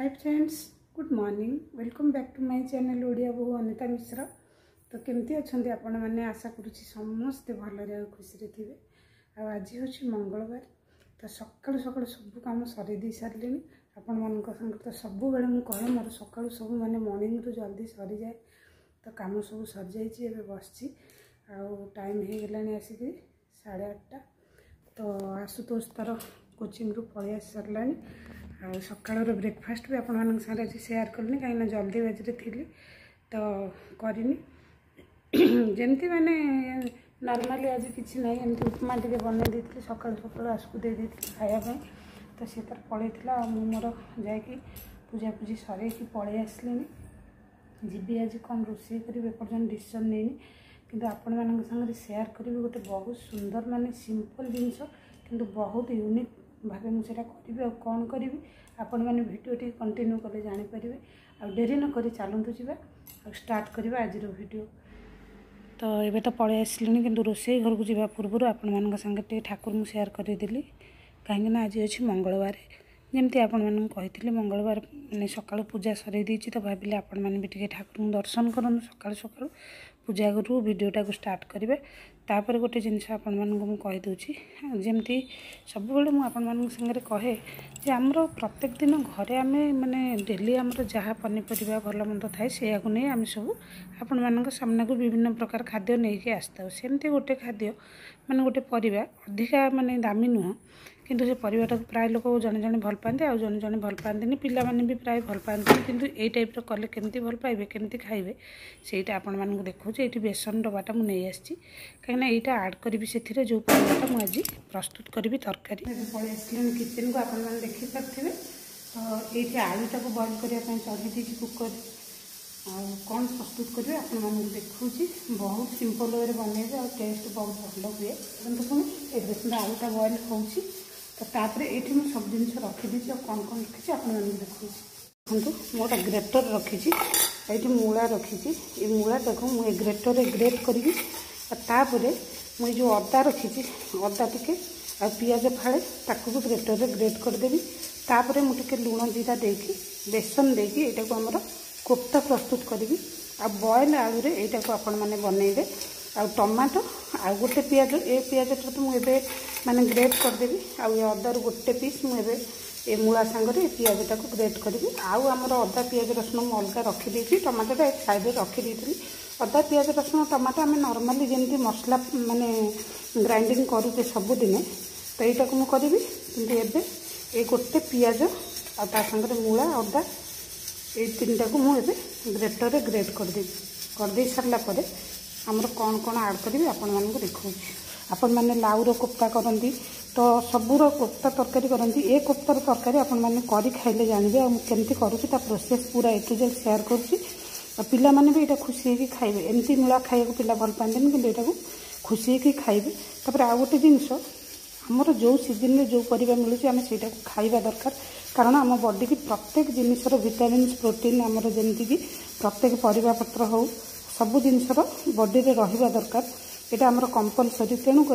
Hi friends, good morning. Welcome back to my channel Odia Bahu Anita मिश्र। तो केमती अच्छा आपण मैंने आशा करुँची समस्ते भलरे खुशी थे। आज हूँ मंगलवार। तो सकालू सकालू सब कम सरी सारे आपण मान संग तो सब बेले मुझे कहे मोर सकालू सब माने मॉर्निंग रू जल्दी सरी जाए। तो कम सब सरी जाए बस टाइम हो गला आसिक 8:30। तो आशुतोष तार कोचिंग रू पलि आसी सारा आ सकाळर ब्रेकफास्ट भी आपण मान साथ आज शेयर कलनी कहीं जल्दी बाजी थी तो करनी जमती मैंने नॉर्मली आज किसी ना एमती उपमा टे बन दी सका सका आसकू दे दी खायापी। तो सी तार पलि मोर जा पूजा पूजी सर पलि आसली जी आज कौन रोषे करी एपर्तन डिसीजन नहीं किंतु आपण मान सागर शेयर करी गोटे बहुत सुंदर माने सिंपल जिनस किंतु बहुत यूनिक भाव मुझे करी कौन करी आपण मैंने वीडियो टी कंटिन्यू कले जानीपर आ डेरी न करी चलतु जा स्टार्ट करवा आज वीडियो। तो ये तो पलि आसली किंतु रोषे घर को जावा पूर्व आपण मान संगे ठाकुर मुझे शेयर करदेली कहीं आज अच्छी मंगलवार जमती आपण मान कही मंगलवार मैंने सका पूजा सर देती। तो भाविले आपण मैंने भी ठाकुर दर्शन करूँ सका सका पूजा करूँ वीडियोटा को स्टार्ट करेंगे। तापर गोटे जिनस आपण मानू कहीदे जमती सब बेले मुझे कहे जे आमर प्रत्येक दिन घरे आम माने डेली आमर जहाँ पनीपरिया भल मंद थाए से नहीं आम सब आपण मान सामना को विभिन्न प्रकार खाद्य नहीं आसता। सेमती गोटे खाद्य माने गोटे परिबा अधिका माने दामी नुह किंतु से परिवार प्राय लोक जड़े जड़े भल पाते आ जड़े जड़े भल पाते पिला माने भी प्राय भल पाते किंतु ए टाइप कले केमती भल पाइबे केमती खाइबे सेटा आपण मानक देखो ये बेसन डबाटा मुझे नहीं आसी कहीं यहाँ आड करी से जो परिवाटा मुझे प्रस्तुत करी तरकारी पलि आसली किचन को आपण मैंने देखिपारे। तो ये आलूटा को बॉइल करने चढ़ी दी कुकर कौन प्रस्तुत करेंगे आपण मानक देखुची बहुत सिंपल वे बनइबे और टेस्ट बहुत भल हुए। देखते पुणी देखते आलूटा बॉइल हो तो तापर ये मुझे सब जिन रखीदी और कौन कौन रखी आप देखुँ देखो मोटा ग्रेटर रखी ये मूला रखी ये मूलाटा को मुझे ग्रेटर ग्रेट करी मुझे जो अदा रखी अदा टिके आ पियाज फाड़े ताकू भी ग्रेटर ग्रेट करदेवी। तापर मुझे लुण जीरा देकी बेसन देकी यहाँ को आमर कोफ्ता प्रस्तुत करी आ बॉयल आलू रे यहाँ को आपण मैंने बनइबे आ टमाटो आ गोटे पियाज ए पियाजटा तो मुझे माने ग्रेट करदेवी आ अदार गोटे पीस मुझे ए मूला सांगरे पियाजटा को ग्रेट करी आमर अदा पियाज रसुण मुझे अलग रखी टमाटोटा एक साइड रखी अदा पियाज रसुण टमाटो आम नॉर्मली जमी मसला माने ग्राइंडिंग करूचे सबुदिने तो यहाँ को मुझे करी कि ए गोटे पियाज आ मूला अदा ये तीन टाक मुझे ग्रेटर ग्रेट करदे सारापर आमर कौन कौन आड करी आपण मानक देखा आपण मैंने लाउर कोफ्ता करती तो सबूर कोफ्ता तरकारी करती ए कोफ्तार तरकारी आपण मैंने करी खाइले जानवे केमती करुँची प्रोसेस पूरा ए टू जेड शेयर करुँची पिला माने भी यहाँ खुशी होगी खाइबे एमती मूला खाइबा पिला भल पाते कि यहाँ को खुशी होगी खाइबे। तापर आ गोटे जिनस आमर जो सीजन में जो परिबा मिलूँ आम से खाइबा दरकार कारण आम बॉडी की प्रत्येक जिनसर विटामिन्स प्रोटीन आमर जमीक प्रत्येक परिबा पत्र हो सब जिनसर बॉडी रे रहिबा दरकार यहाँ आमर कंपलसरी। तेणुक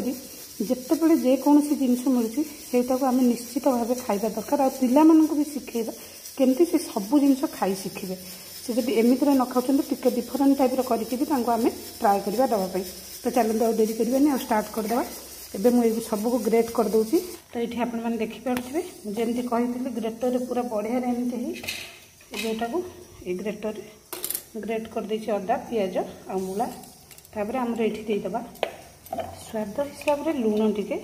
जितेबाला जेकोसी जिनस मिलूँ से आम निश्चित भाव खाइबा दरकार आ पिला भी शिखेबा केमती से सब जिनस खाई शिखे से जब एमती न खाऊँ टे डिफरेन्ट टाइप करके आम ट्राए करवा दवापाई। तो चलते डेरी करवानी आ स्टार्ट करदे एबे मुझे सबको ग्रेट कर दूची। तो ये आप देखिपे जमी कही ग्रेटर पूरा बढ़िया एमती जोटा को ये ग्रेटर ग्रेट कर देछि अदा पियाज आ मूला। तापर आमर ये देदेबा स्वाद हिसाब रे लुण टिके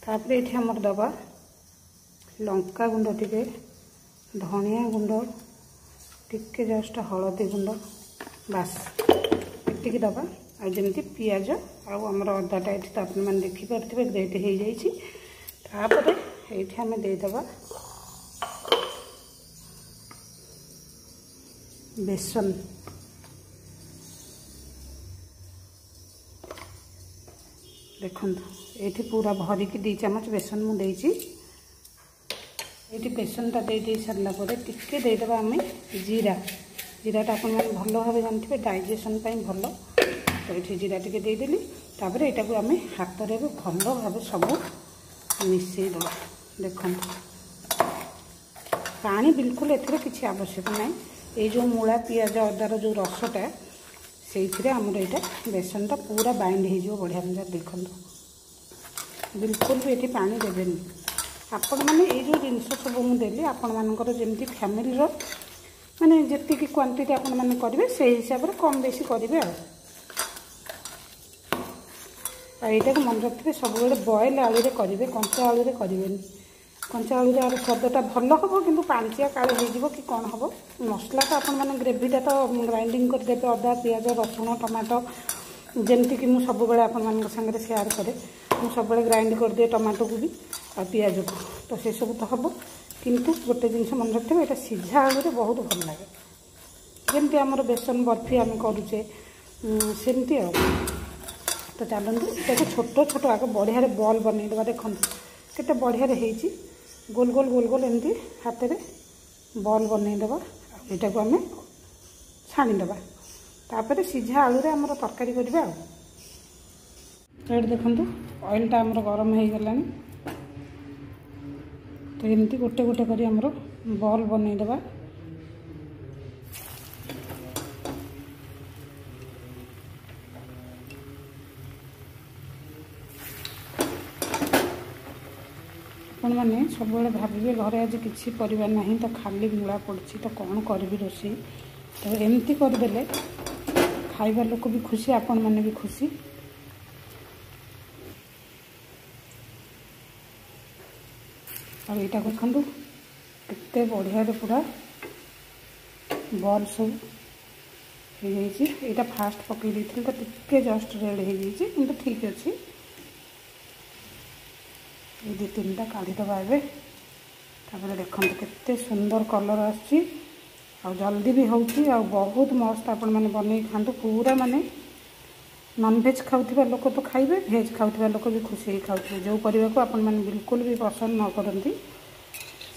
तापर ये आमर दबा लंका गुंड टिके धनिया गुंड टिके जस्ट हलदी गुंड बास एतिक दबा आ जमी पियाज आमर अदाटा ये तो आप देखिपे ग्रेट हो जापर ये आम देदेबा बेसन देखु ये पूरा भरिकी 2 चामच बेसन मुझे ये बेसनटा दे सारापर टिके देदेबा आम जीरा जीराटा आप भल भाव जानते डाइजेसन भल तो ये जीरा टे देदेली तापर यहाँ आम हाथ में भल भाव सब मिसई दबा। देखो पानी बिल्कुल एथिरे किसी आवश्यक ना। ये जो मूला पियाज अदार जो रसटा से आमर यहाँ बेसनटा पूरा बाइंड हो बढ़िया मजा। देखो बिल्कुल भी ये पानी देवेनि। आपण मैंने ये जो जिनस सब मुझे आपण मानकर जमी फैमिली माने जी क्वांटिटी आपण मैंने करेंगे से हिसाब से कम बेसी करेंगे। यहाँ को मन रखिए सब बॉयल आलू करेंगे, कंचा आलू करेंगे। कंचा आलू यार स्वादटा भल हम कि पांचिया काले हो कि कौन हम। मसला तो आपण मैंने ग्रेवीटा तो ग्राइंडिंग करदे अदा पियाज रसुण टमाटो जमती कि मुझे सब आपण मान सागर सेयार करे। मुझे सब ग्राइंड कर दिए टमाटो को भी आ पियाज को तो से सब तो हम किंतु गोटे जिन मन रखिए यहाँ सीझा आलू बहुत भल लगे। जमती आमर बेसन बर्फी आम करुचे सेमती तो चलते ये छोट छोट आगे बढ़िया बॉल बनईदे। देखो केते बढ़िया होती गोल गोल गोल गोल एमती हाथ में बॉल बनईदे। यहाँ को आम छाणीदे तापर सीझा आलू आमर तरकारी करवा। तो ये देखो ऑयलटा आमर गरम हो गलानी तो एमती गोटे गोटे करी आमर बॉल बनईदे। आपण मैंने सब भावे घरे आज किसी परिवार नहीं तो खाली मूला पड़ी तो कौन करी रोषे तो एमती करदे खाइबा लोक भी खुशी आपण मैंने भी खुशी। और यहाँ देखो केते बढ़िया पूरा बॉल सब हो जाइए। फास्ट पकई देती तो टिके जस्ट रेड हो जाइए कि ठीक अच्छे। ये दो तीन टा काढ़ीदबा एवं देखो केते सुंदर कलर आसी जल्दी भी होची आ बहुत मस्त। आपण मैंने बन खातु पूरा माने नॉन वेज खाऊा लोक तो खाइबे, भेज खाऊा लोक भी खुशी खाऊ। जो परिवा को आपण मैंने बिल्कुल भी पसंद न करती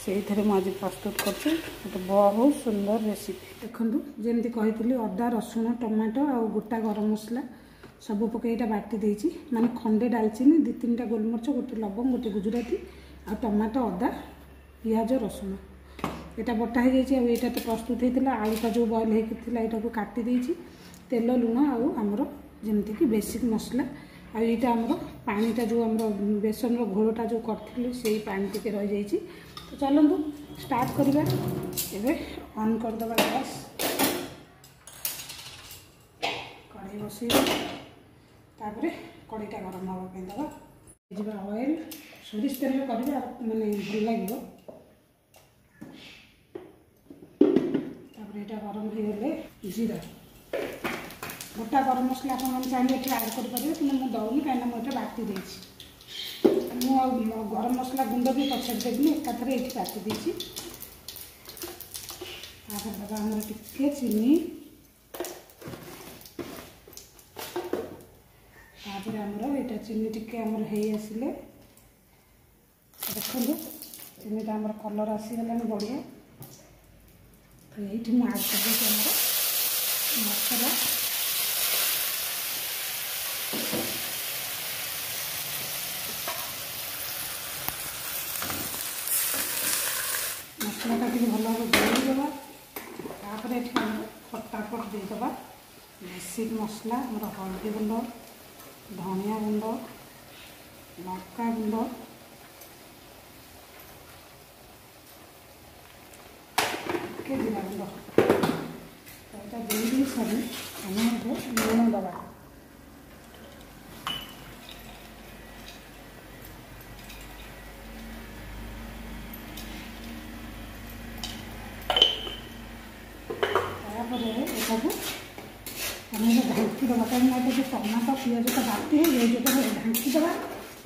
से मुझे प्रस्तुत करती बहुत सुंदर रेसिपी। देखो जमी कही अदा रसुण टमाटो आ गोटा गरम मसला सब पकई बाटी देती माने खंडे डालचीनी दु तीन टा गोलमरिच गोटे लवंग गोटे गुजराती आ टमाटो अदा पियाज रसुण यहाँ बटा हो जाए। तो प्रस्तुत होता आलूटा जो बॉयल होता यहाँ को काटी देती तेल लुण आमर जमती कि बेसिक मसला आईटा आमर पानीटा जो आम बेसन घोलटा जो करी से पानी टी रही जाइए। तो चलतु स्टार्ट करवा। एवं ऑन करदे गैस कढ़ाई बसई तापर कढ़ाईटा गरम हाँपाई दबा ऑयल सोरिष तेल कर माने भल लगे। यहाँ गरम हो गले जीरा गोटा गरम मसला आप चाहिए ये आड करेंगे कि मुझे दौनी कहीं मुझे बाटी देती गरम मसला गुंड भी पछाड़ देवी एकाथरे ये बाटी देती। दबा आम टिके चीनी आमर यहाँ चीनी टिके आमर हो आसिले देखो चीनीटा आमर कलर आसीगला बढ़िया। तो ये मुझे आड कर मसला मसलाटा टी भल भाव गोलदेवा तापर ये फटाफट देदेवा बेसिक मसला आम हल्दी गुंड धनिया गुंड लंका गुंड जीरा गुंड तो दे सारी आम लुण दबा। ढांकी दबा कहीं जो टमाटो पियाज तो बाटी है जो ढांकी दबा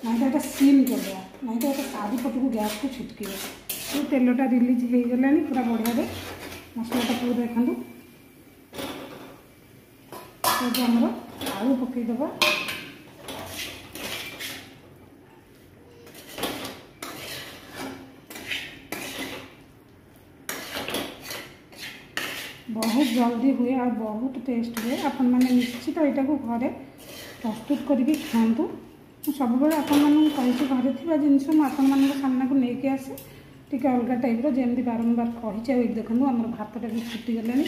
ना तो सीम करदे ना तो चारि पट को गैस को छिटक तो तेलटा रिलीज हो गला पूरा बढ़िया मसलाटा पूरा देखूँ। तो आमर आलू पकईदबा बहुत जल्दी हुए और बहुत टेस्ट हुए। आपण मैंने निश्चित यहाँ को घरे प्रस्तुत करके खातु। सब कही घरे थी जिनस मुझे सामना को लेके आसे टी अलग टाइप जमी बारंबार कही देखो आम भातटा भी फुटीगले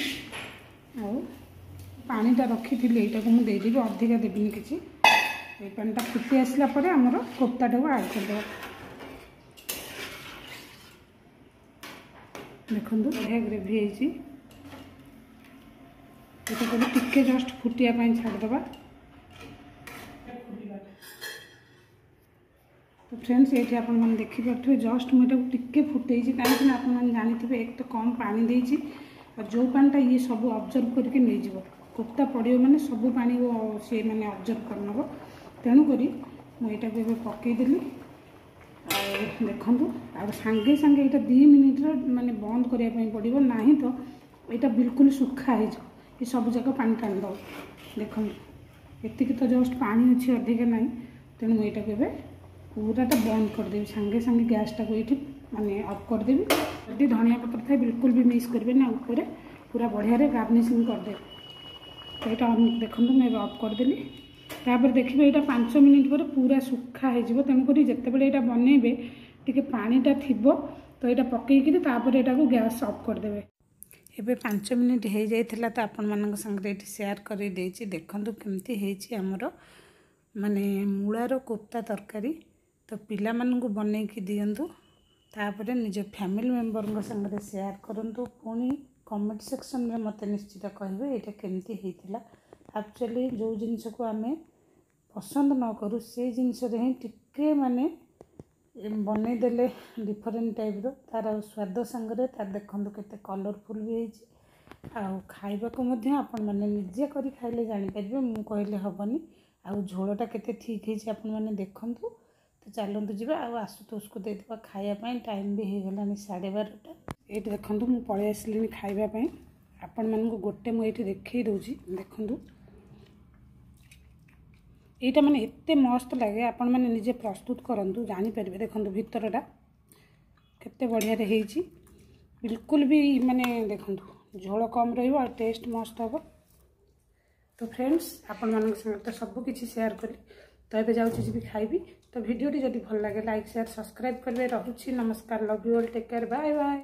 पानीटा रखी थी यहीटा को मुझे अधिका देवी किसी ये पानीटा फुटी आसला आमर कोफ्ताटा को ऐड करदे देखो बढ़िया ग्रेवी है टिके जस्ट फुटिया छाड़दे। तो फ्रेंड्स ये आप देखिपे जस्ट मुझे टिके फुटे कहीं आप जानी एक तो कम पानी देती और जो पानीटा ये सब ऑब्जर्व करके नहीं जीव कोफ्ता पड़ो मैंने सब पानी वो सी मैंने ऑब्जर्व करनब तेणुक मुझे पकईदेली देखूँ आ सांगे सांगे ये 2 मिनिट माने बंद करने पड़ो ना तो यहाँ बिल्कुल सुखा हो ये सब जाक पानी टाणीद देखो ये तो जस्ट पानी अच्छी अधिका ना तेणु मुझे यहाँ पूराटा बंद करदेवी सांगे सांगे गैसटा को ये माने ऑफ करदेवी यदि धनिया पत्र था बिल्कुल भी मिस करेंगे ना ऊपर पूरा बढ़िया गार्निशिंग करदे तो यहाँ देखो मुझे ऑफ करदेली तापर देखिए यहाँ 5 मिनिट पर पूरा सुखा हो तेणुक जितेबाला यहाँ बनइबे टी पानीटा थी तो यहाँ पकईकि यहाँ को गैस ऑफ करदे। एबे 5 मिनिट हो जाता तो आपण मान संगे ये शेयर कर देखूँ केमती है आमर माने मूलार कोफ्ता तरकारी तो पिला मानू बनई की दिंतु तापर निज फैमिली मेंबर संगे शेयर करूँ पुणी कमेंट सेक्शन में मत निश्चित कहे ये केमती होता एक्चुअली जो जिनस को आम पसंद न करूँ से जिनस ही टिके माने बनईदे डिफरेंट टाइप तार स्वाद संगे तार देखो केते कलरफुल भी है खाइबा को आपण मैंने निजे कर खाइले जानीपर मु कहले हेनी आउ झोलटा केते ठीक है आपण मैंने देखूँ तो चलतु जा आशुतोष को देवा खायापी टाइम भी हो गलानी 12:30 ये देखूँ मुझे पलि आसली खावाई आपण मानू गोटे मुझे देखी दूसरी देखूँ यहाँ मैंने एत मस्त लगे आपण मैंने निजे प्रस्तुत करूँ जानीपर देखूँ भितरटा केते बढ़िया रही बिल्कुल भी माने देखूँ झोल कम टेस्ट मस्त हम। तो फ्रेंड्स आपण मान तो सबकि शेयर कली तो ये जाऊँगी खाइबी तो वीडियोटी जब भल लगे लाइक शेयर सब्सक्राइब करेंगे। रोची नमस्कार love you all take care bye bye.